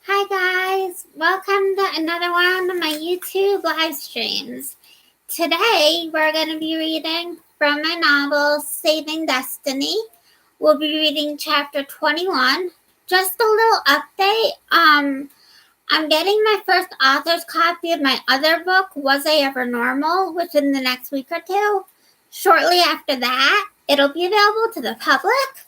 Hi guys, welcome to another one of my YouTube live streams. Today we're going to be reading from my novel Saving Destiny. We'll be reading chapter 21. Just a little update. I'm getting my first author's copy of my other book, Was I Ever Normal, within the next week or two. Shortly after that, it'll be available to the public.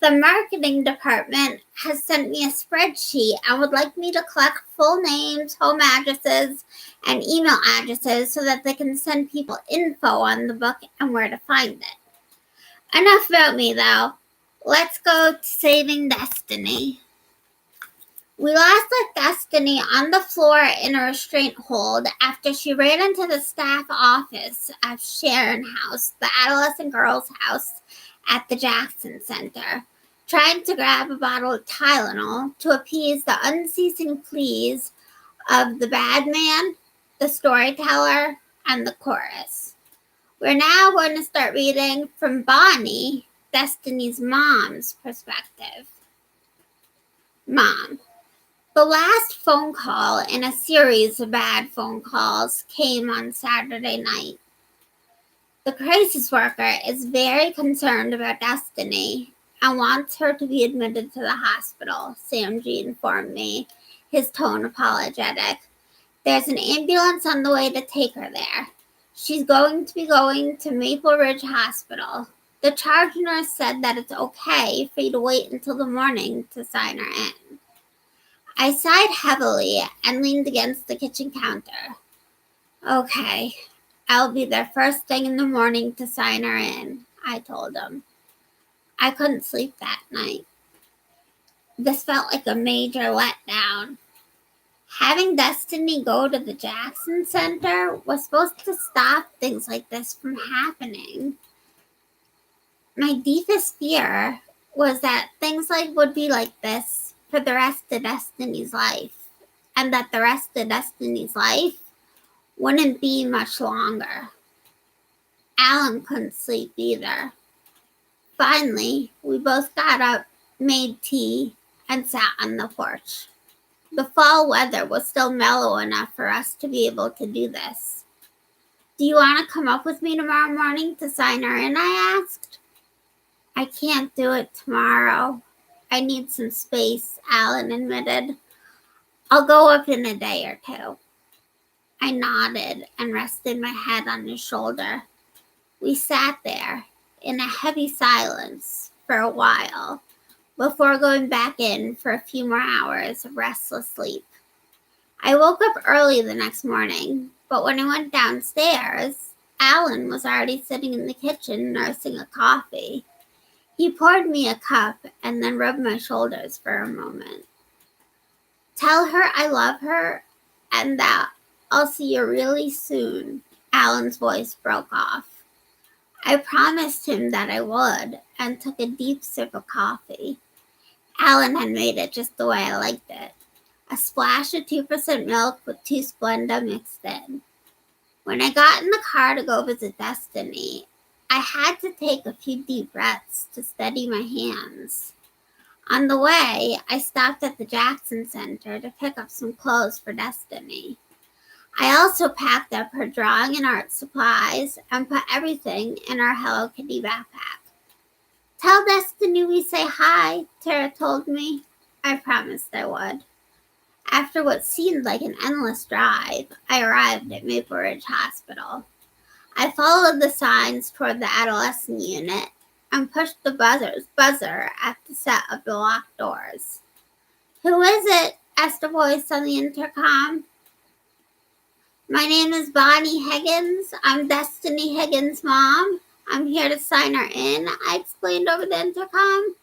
The marketing department has sent me a spreadsheet and would like me to collect full names, home addresses, and email addresses so that they can send people info on the book and where to find it. Enough about me, though. Let's go to Saving Destiny. We last left Destiny on the floor in a restraint hold after she ran into the staff office at Sharon House, the adolescent girls' house at the Jackson Center, trying to grab a bottle of Tylenol to appease the unceasing pleas of the bad man, the storyteller, and the chorus. We're now going to start reading from Bonnie, Destiny's mom's perspective. Mom. The last phone call in a series of bad phone calls came on Saturday night. The crisis worker is very concerned about Destiny and wants her to be admitted to the hospital, Sam G informed me, his tone apologetic. There's an ambulance on the way to take her there. She's going to be going to Maple Ridge Hospital. The charge nurse said that it's okay for you to wait until the morning to sign her in. I sighed heavily and leaned against the kitchen counter. Okay, I'll be there first thing in the morning to sign her in, I told him. I couldn't sleep that night. This felt like a major letdown. Having Destiny go to the Jackson Center was supposed to stop things like this from happening. My deepest fear was that things would be like this for the rest of Destiny's life, and that the rest of Destiny's life wouldn't be much longer. Alan couldn't sleep either. Finally, we both got up, made tea, and sat on the porch. The fall weather was still mellow enough for us to be able to do this. Do you want to come up with me tomorrow morning to sign her in? I asked. I can't do it tomorrow. I need some space, Alan admitted. I'll go up in a day or two. I nodded and rested my head on his shoulder. We sat there in a heavy silence for a while before going back in for a few more hours of restless sleep. I woke up early the next morning, but when I went downstairs, Alan was already sitting in the kitchen nursing a coffee. He poured me a cup and then rubbed my shoulders for a moment. Tell her I love her and that I'll see you really soon, Alan's voice broke off. I promised him that I would and took a deep sip of coffee. Alan had made it just the way I liked it. A splash of 2% milk with 2 Splenda mixed in. When I got in the car to go visit Destiny, I had to take a few deep breaths to steady my hands. On the way, I stopped at the Jackson Center to pick up some clothes for Destiny. I also packed up her drawing and art supplies and put everything in our Hello Kitty backpack. Tell Destiny we say hi, Tara told me. I promised I would. After what seemed like an endless drive, I arrived at Maple Ridge Hospital. I followed the signs toward the adolescent unit and pushed the buzzer at the set of the locked doors. Who is it? Asked a voice on the intercom. My name is Bonnie Higgins. I'm Destiny Higgins' mom. I'm here to sign her in, I explained over the intercom.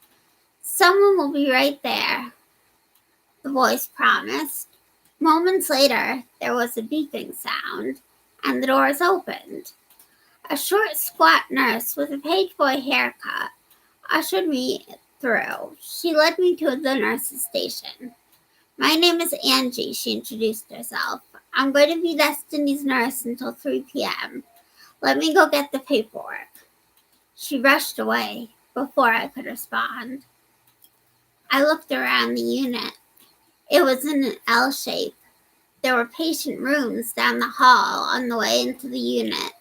Someone will be right there, the voice promised. Moments later, there was a beeping sound, and the doors opened. A short, squat nurse with a page boy haircut ushered me through. She led me to the nurse's station. My name is Angie, she introduced herself. I'm going to be Destiny's nurse until 3 p.m. Let me go get the paperwork. She rushed away before I could respond. I looked around the unit. It was in an L shape. There were patient rooms down the hall on the way into the unit,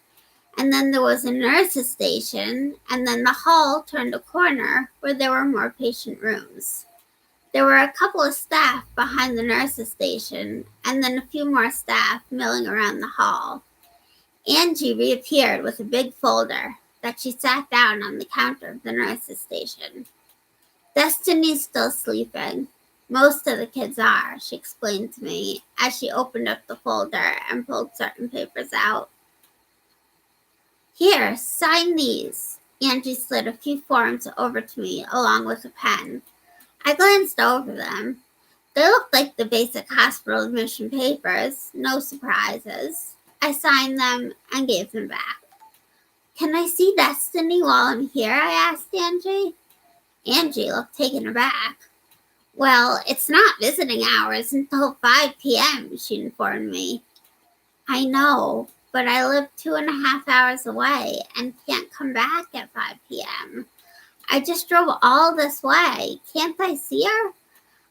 and then there was a nurse's station, and then the hall turned a corner where there were more patient rooms. There were a couple of staff behind the nurse's station, and then a few more staff milling around the hall. Angie reappeared with a big folder that she sat down on the counter of the nurse's station. Destiny's still sleeping. Most of the kids are, she explained to me as she opened up the folder and pulled certain papers out. Here, sign these. Angie slid a few forms over to me along with a pen. I glanced over them. They looked like the basic hospital admission papers, no surprises. I signed them and gave them back. Can I see Destiny while I'm here? I asked Angie. Angie looked taken aback. Well, it's not visiting hours until 5 p.m., she informed me. I know, but I live 2.5 hours away and can't come back at 5 p.m. I just drove all this way. Can't I see her?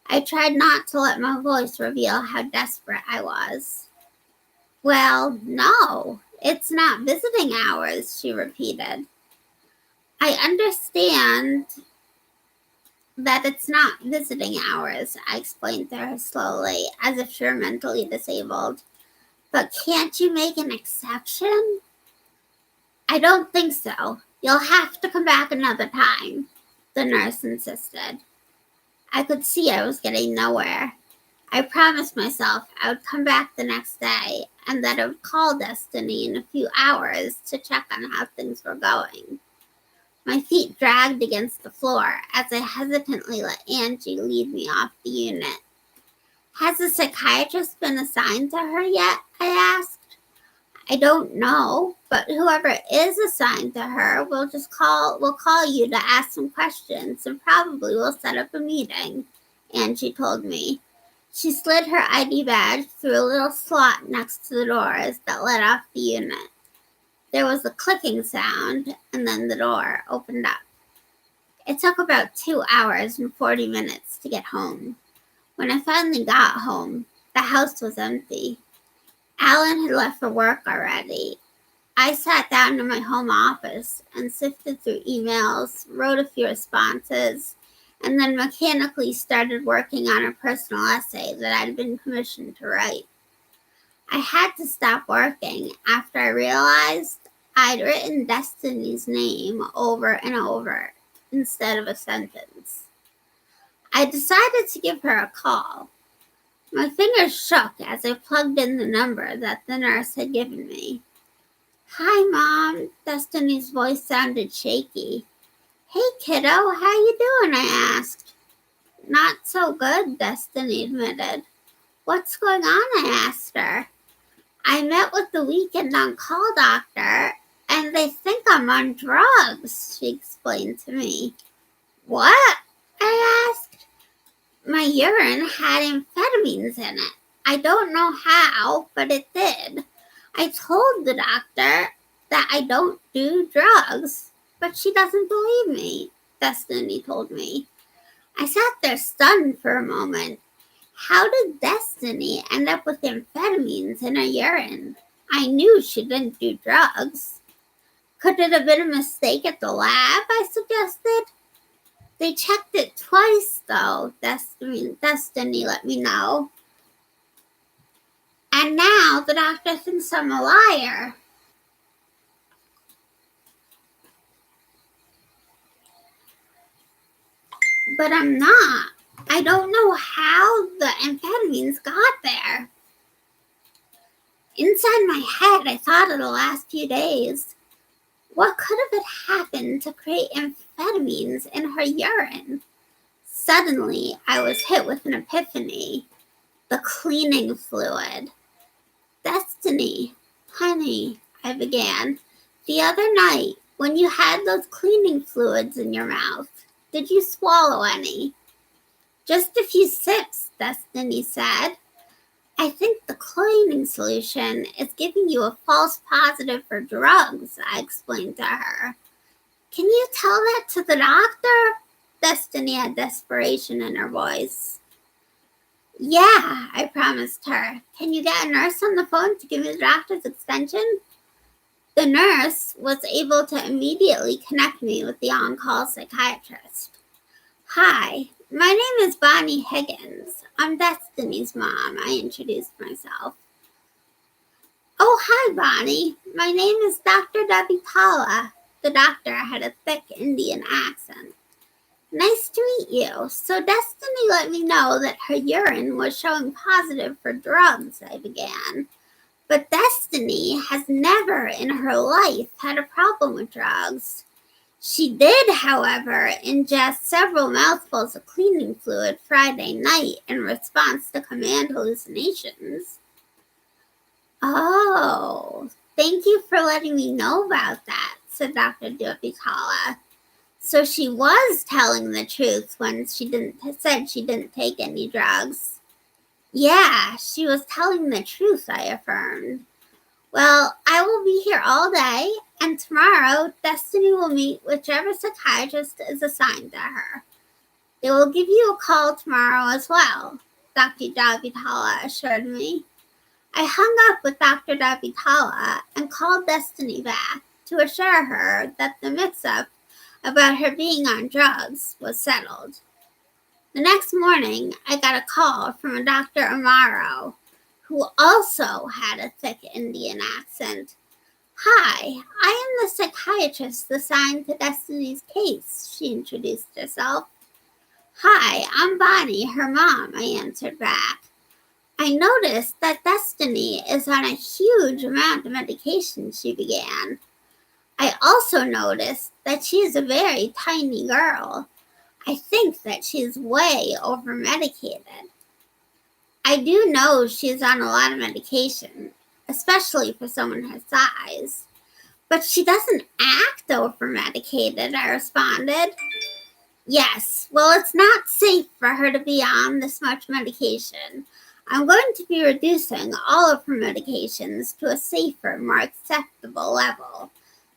I tried not to let my voice reveal how desperate I was. Well, no, it's not visiting hours, she repeated. I understand that it's not visiting hours, I explained to her slowly, as if she were mentally disabled. But can't you make an exception? I don't think so. You'll have to come back another time, the nurse insisted. I could see I was getting nowhere. I promised myself I would come back the next day and that I would call Destiny in a few hours to check on how things were going. My feet dragged against the floor as I hesitantly let Angie lead me off the unit. Has a psychiatrist been assigned to her yet? I asked. I don't know, but whoever is assigned to her will call you to ask some questions and probably will set up a meeting, Angie told me. She slid her ID badge through a little slot next to the doors that led off the unit. There was a clicking sound, and then the door opened up. It took about 2 hours and 40 minutes to get home. When I finally got home, the house was empty. Alan had left for work already. I sat down in my home office and sifted through emails, wrote a few responses, and then mechanically started working on a personal essay that I'd been commissioned to write. I had to stop working after I realized I'd written Destiny's name over and over instead of a sentence. I decided to give her a call. My fingers shook as I plugged in the number that the nurse had given me. Hi, Mom. Destiny's voice sounded shaky. Hey, kiddo, how you doing? I asked. Not so good, Destiny admitted. What's going on? I asked her. I met with the weekend on-call doctor, and they think I'm on drugs, she explained to me. What? I asked. My urine had amphetamines in it. I don't know how, but it did. I told the doctor that I don't do drugs, but she doesn't believe me, Destiny told me. I sat there stunned for a moment. How did Destiny end up with amphetamines in her urine? I knew she didn't do drugs. Could it have been a mistake at the lab? I suggested. They checked it twice, though, Destiny let me know. And now the doctor thinks I'm a liar. But I'm not. I don't know how the amphetamines got there. Inside my head, I thought of the last few days. What could have happened to create amphetamines in her urine? Suddenly, I was hit with an epiphany. The cleaning fluid. Destiny, honey, I began. The other night, when you had those cleaning fluids in your mouth, did you swallow any? Just a few sips, Destiny said. I think the cleaning solution is giving you a false positive for drugs, I explained to her. Can you tell that to the doctor? Destiny had desperation in her voice. Yeah, I promised her. Can you get a nurse on the phone to give me the doctor's extension? The nurse was able to immediately connect me with the on-call psychiatrist. Hi, my name is Bonnie Higgins. I'm Destiny's mom, I introduced myself. Oh, hi, Bonnie. My name is Dr. Debbie Tala. The doctor had a thick Indian accent. Nice to meet you. So Destiny let me know that her urine was showing positive for drugs, I began. But Destiny has never in her life had a problem with drugs. She did, however, ingest several mouthfuls of cleaning fluid Friday night in response to command hallucinations. Oh, thank you for letting me know about that, said Dr. Dubikala. So she was telling the truth when said she didn't take any drugs. Yeah, she was telling the truth, I affirmed. Well, I will be here all day, and tomorrow Destiny will meet whichever psychiatrist is assigned to her. They will give you a call tomorrow as well, Dr. Davitala assured me. I hung up with Dr. Davitala and called Destiny back to assure her that the mix-up about her being on drugs was settled. The next morning, I got a call from a Dr. Amaro, who also had a thick Indian accent. Hi, I am the psychiatrist assigned to Destiny's case, she introduced herself. Hi, I'm Bonnie, her mom, I answered back. I noticed that Destiny is on a huge amount of medication, she began. I also noticed that she is a very tiny girl. I think that she is way over medicated. I do know she's on a lot of medication, especially for someone her size. But she doesn't act over medicated, I responded. Yes, well, it's not safe for her to be on this much medication. I'm going to be reducing all of her medications to a safer, more acceptable level,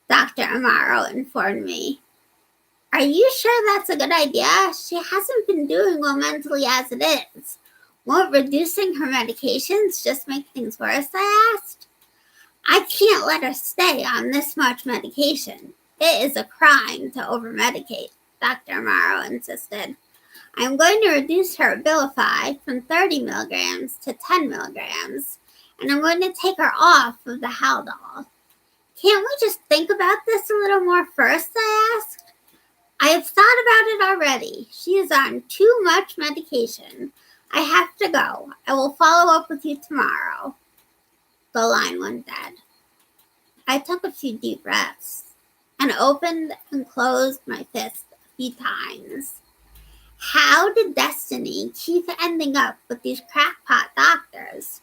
Dr. Amaro informed me. Are you sure that's a good idea? She hasn't been doing well mentally as it is. Won't reducing her medications just make things worse, I asked. I can't let her stay on this much medication. It is a crime to over-medicate, Dr. Amaro insisted. I'm going to reduce her Abilify from 30 milligrams to 10 milligrams, and I'm going to take her off of the Haldol. Can't we just think about this a little more first, I asked. I have thought about it already. She is on too much medication. I have to go. I will follow up with you tomorrow. The line went dead. I took a few deep breaths and opened and closed my fist a few times. How did Destiny keep ending up with these crackpot doctors?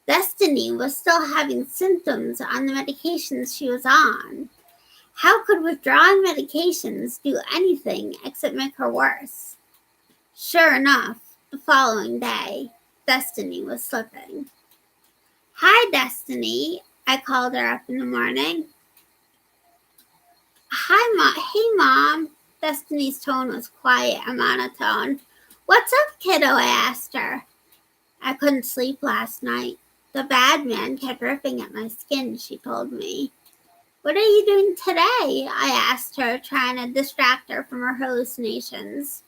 Destiny was still having symptoms on the medications she was on. How could withdrawing medications do anything except make her worse? Sure enough, the following day, Destiny was slipping. Hi, Destiny, I called her up in the morning. Hi, Mom. Hey, Mom. Destiny's tone was quiet and monotone. What's up, kiddo? I asked her. I couldn't sleep last night. The bad man kept ripping at my skin, she told me. What are you doing today? I asked her, trying to distract her from her hallucinations.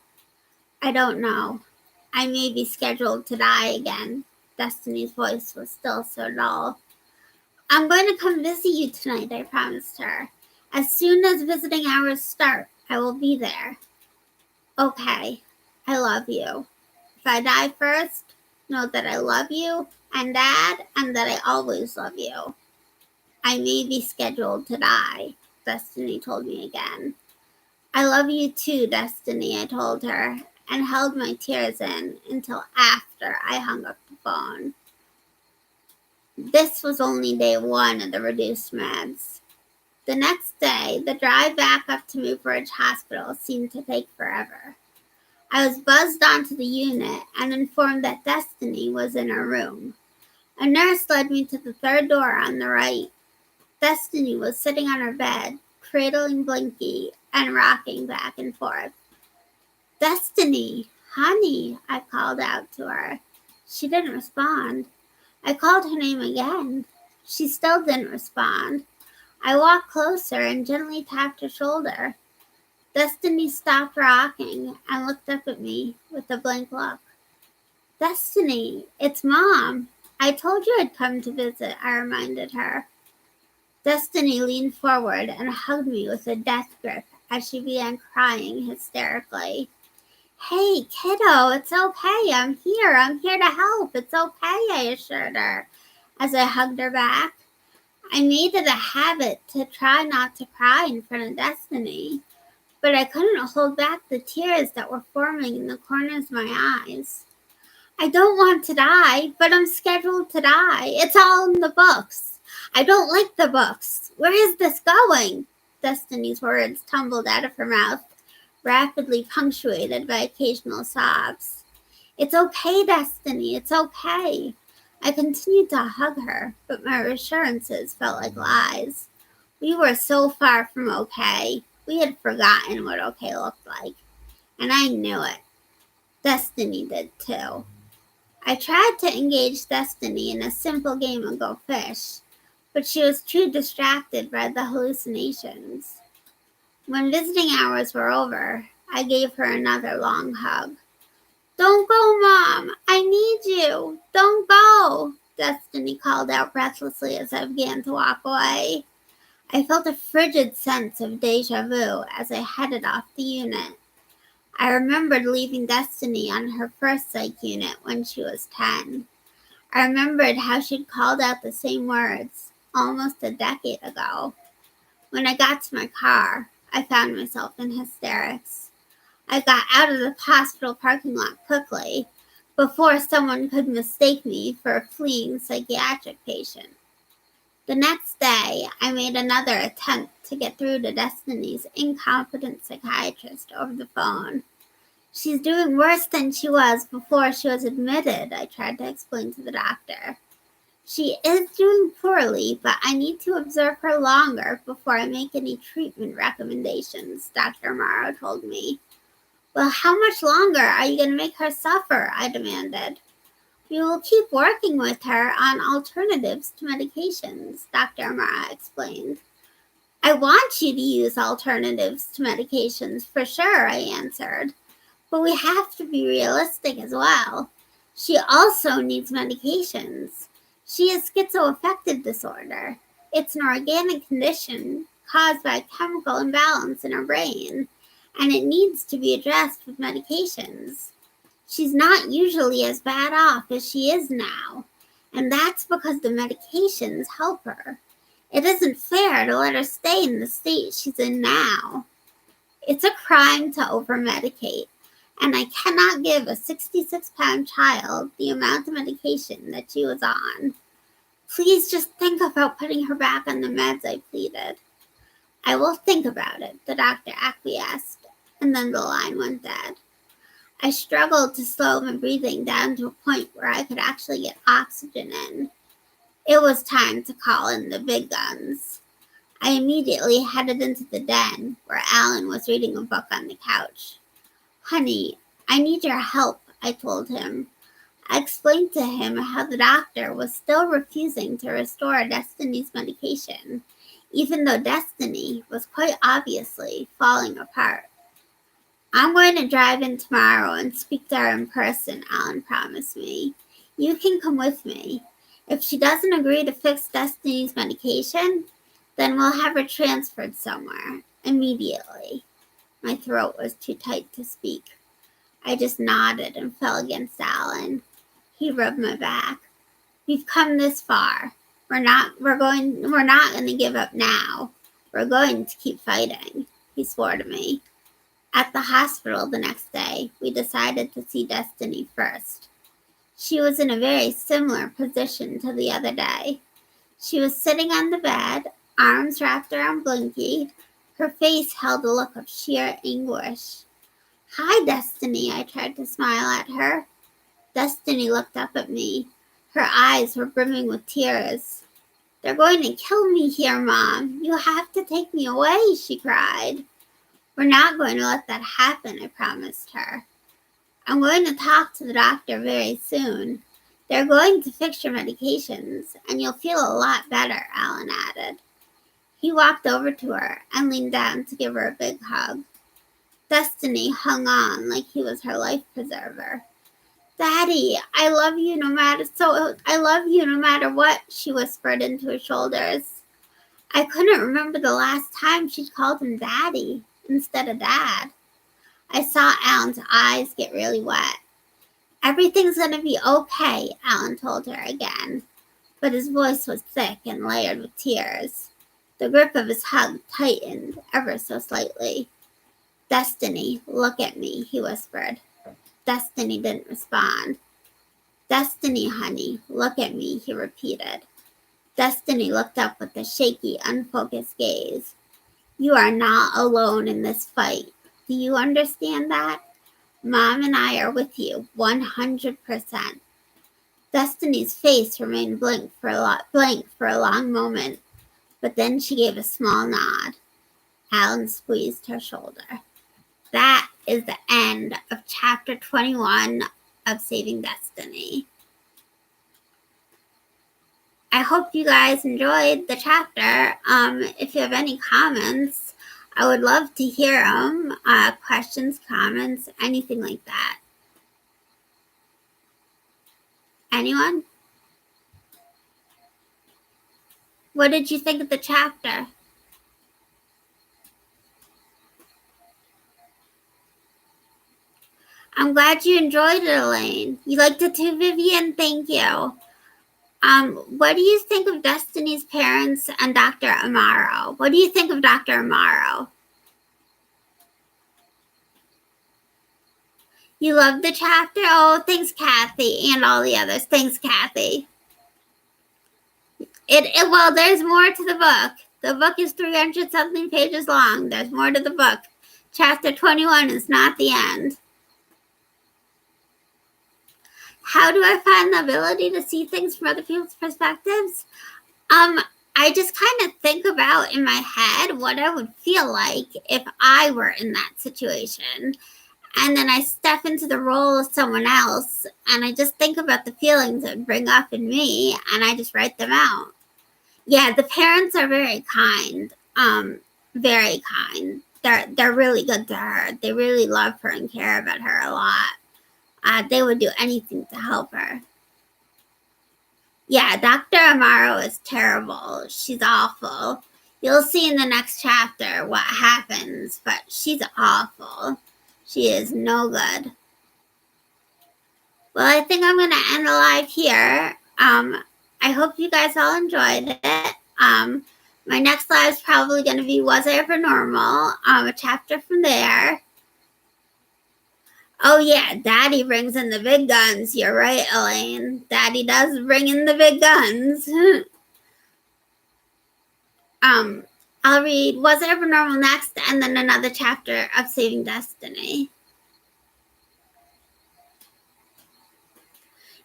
I don't know. I may be scheduled to die again. Destiny's voice was still so dull. I'm going to come visit you tonight, I promised her. As soon as visiting hours start, I will be there. Okay, I love you. If I die first, know that I love you and Dad, and that I always love you. I may be scheduled to die, Destiny told me again. I love you too, Destiny, I told her, and held my tears in until after I hung up the phone. This was only day 1 of the reduced meds. The next day, the drive back up to Newbridge Hospital seemed to take forever. I was buzzed onto the unit and informed that Destiny was in her room. A nurse led me to the third door on the right. Destiny was sitting on her bed, cradling Blinky and rocking back and forth. Destiny, honey, I called out to her. She didn't respond. I called her name again. She still didn't respond. I walked closer and gently tapped her shoulder. Destiny stopped rocking and looked up at me with a blank look. Destiny, it's Mom. I told you I'd come to visit, I reminded her. Destiny leaned forward and hugged me with a death grip as she began crying hysterically. Hey, kiddo, it's okay. I'm here. I'm here to help. It's okay, I assured her as I hugged her back. I made it a habit to try not to cry in front of Destiny, but I couldn't hold back the tears that were forming in the corners of my eyes. I don't want to die, but I'm scheduled to die. It's all in the books. I don't like the books. Where is this going? Destiny's words tumbled out of her mouth, rapidly punctuated by occasional sobs. It's okay, Destiny. It's okay. I continued to hug her, but my reassurances felt like lies. We were so far from okay. We had forgotten what okay looked like, and I knew it. Destiny did too. I tried to engage Destiny in a simple game of Go Fish, but she was too distracted by the hallucinations. When visiting hours were over, I gave her another long hug. Don't go, Mom! I need you! Don't go! Destiny called out breathlessly as I began to walk away. I felt a frigid sense of deja vu as I headed off the unit. I remembered leaving Destiny on her first psych unit when she was 10. I remembered how she'd called out the same words almost a decade ago. When I got to my car, I found myself in hysterics. I got out of the hospital parking lot quickly before someone could mistake me for a fleeing psychiatric patient. The next day, I made another attempt to get through to Destiny's incompetent psychiatrist over the phone. She's doing worse than she was before she was admitted, I tried to explain to the doctor. She is doing poorly, but I need to observe her longer before I make any treatment recommendations, Dr. Morrow told me. Well, how much longer are you going to make her suffer? I demanded. We will keep working with her on alternatives to medications, Dr. Amara explained. I want you to use alternatives to medications for sure, I answered. But we have to be realistic as well. She also needs medications. She has schizoaffective disorder. It's an organic condition caused by a chemical imbalance in her brain, and it needs to be addressed with medications. She's not usually as bad off as she is now, and that's because the medications help her. It isn't fair to let her stay in the state she's in now. It's a crime to over-medicate, and I cannot give a 66-pound child the amount of medication that she was on. Please just think about putting her back on the meds, I pleaded. I will think about it, the doctor acquiesced, and then the line went dead. I struggled to slow my breathing down to a point where I could actually get oxygen in. It was time to call in the big guns. I immediately headed into the den, where Alan was reading a book on the couch. Honey, I need your help, I told him. I explained to him how the doctor was still refusing to restore Destiny's medication, even though Destiny was quite obviously falling apart. I'm going to drive in tomorrow and speak to her in person, Alan promised me. You can come with me. If she doesn't agree to fix Destiny's medication, then we'll have her transferred somewhere, immediately. My throat was too tight to speak. I just nodded and fell against Alan. He rubbed my back. We've come this far. We're not going to give up now. We're going to keep fighting, he swore to me. At the hospital the next day, we decided to see Destiny first. She was in a very similar position to the other day. She was sitting on the bed, arms wrapped around Blinky. Her face held a look of sheer anguish. Hi, Destiny, I tried to smile at her. Destiny looked up at me. Her eyes were brimming with tears. They're going to kill me here, Mom. You have to take me away, she cried. We're not going to let that happen, I promised her. I'm going to talk to the doctor very soon. They're going to fix your medications, and you'll feel a lot better, Alan added. He walked over to her and leaned down to give her a big hug. Destiny hung on like he was her life preserver. Daddy, I love you no matter what, she whispered into his shoulders. I couldn't remember the last time she'd called him Daddy instead of Dad. I saw Alan's eyes get really wet. Everything's gonna be okay, Alan told her again, but his voice was thick and layered with tears. The grip of his hug tightened ever so slightly. Destiny, look at me, he whispered. Destiny didn't respond. Destiny, honey, look at me, he repeated. Destiny looked up with a shaky, unfocused gaze. You are not alone in this fight. Do you understand that? Mom and I are with you, 100%. Destiny's face remained blank for a long moment, but then she gave a small nod. Alan squeezed her shoulder. That is the end of chapter 21 of Saving Destiny. I hope you guys enjoyed the chapter. If you have any comments, I would love to hear them. Questions, comments, anything like that. Anyone? What did you think of the chapter? I'm glad you enjoyed it, Elaine. You liked it too, Vivian? Thank you. What do you think of Destiny's parents and Dr. Amaro? What do you think of Dr. Amaro? You loved the chapter? Oh, thanks, Kathy, and all the others. Thanks, Kathy. Well, there's more to the book. The book is 300-something pages long. There's more to the book. Chapter 21 is not the end. How do I find the ability to see things from other people's perspectives? I just kind of think about in my head what I would feel like if I were in that situation. And then I step into the role of someone else, and I just think about the feelings it would bring up in me, and I just write them out. Yeah, the parents are very kind. Very kind. They're really good to her. They really love her and care about her a lot. They would do anything to help her. Yeah, Dr. Amaro is terrible. She's awful. You'll see in the next chapter what happens, but she's awful. She is no good. Well, I think I'm going to end the live here. I hope you guys all enjoyed it. My next live is probably going to be Was I Ever Normal? A chapter from there. Oh yeah, Daddy brings in the big guns. You're right, Elaine. Daddy does bring in the big guns. I'll read Was It Ever Normal next, and then another chapter of Saving Destiny.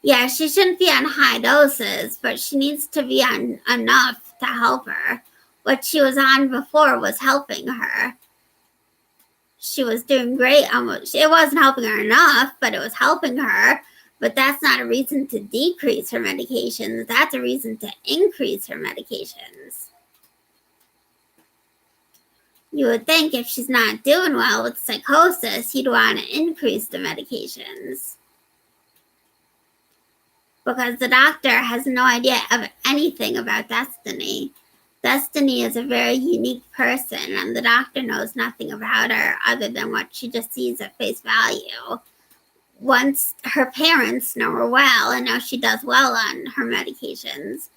Yeah, she shouldn't be on high doses, but she needs to be on enough to help her. What she was on before was helping her. She was doing great. It wasn't helping her enough, but it was helping her. But that's not a reason to decrease her medications. That's a reason to increase her medications. You would think if she's not doing well with psychosis, you'd want to increase the medications. Because the doctor has no idea of anything about Destiny. Destiny is a very unique person, and the doctor knows nothing about her other than what she just sees at face value. Once her parents know her well and know she does well on her medications,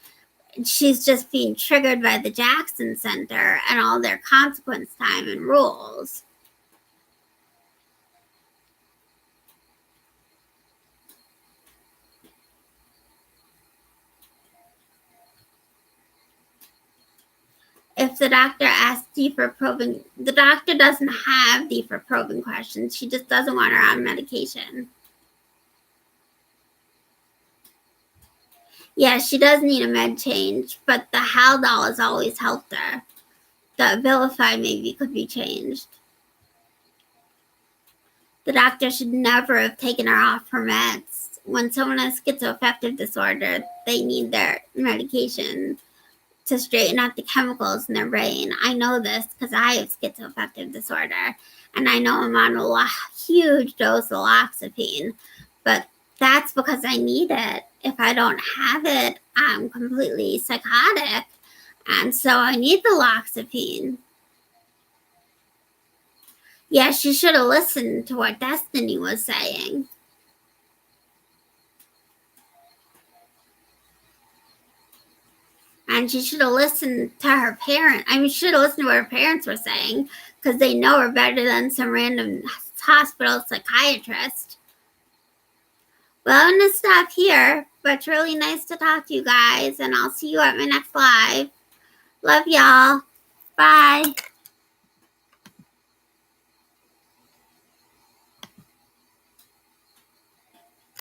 she's just being triggered by the Jackson Center and all their consequence time and rules. If the doctor asks deeper probing, the doctor doesn't have deeper probing questions. She just doesn't want her on medication. Yeah, she does need a med change, but the Haldol has always helped her. The Abilify maybe could be changed. The doctor should never have taken her off her meds. when someone has schizoaffective disorder, they need their medication to straighten out the chemicals in their brain. I know this because I have schizoaffective disorder, and I know I'm on a huge dose of loxapine, but that's because I need it. If I don't have it, I'm completely psychotic, and so I need the loxapine. Yeah, she should have listened to what Destiny was saying. And she should have listened to her parents. I mean, she should have listened to what her parents were saying, because they know her better than some random hospital psychiatrist. Well, I'm going to stop here, but it's really nice to talk to you guys, and I'll see you at my next live. Love y'all. Bye.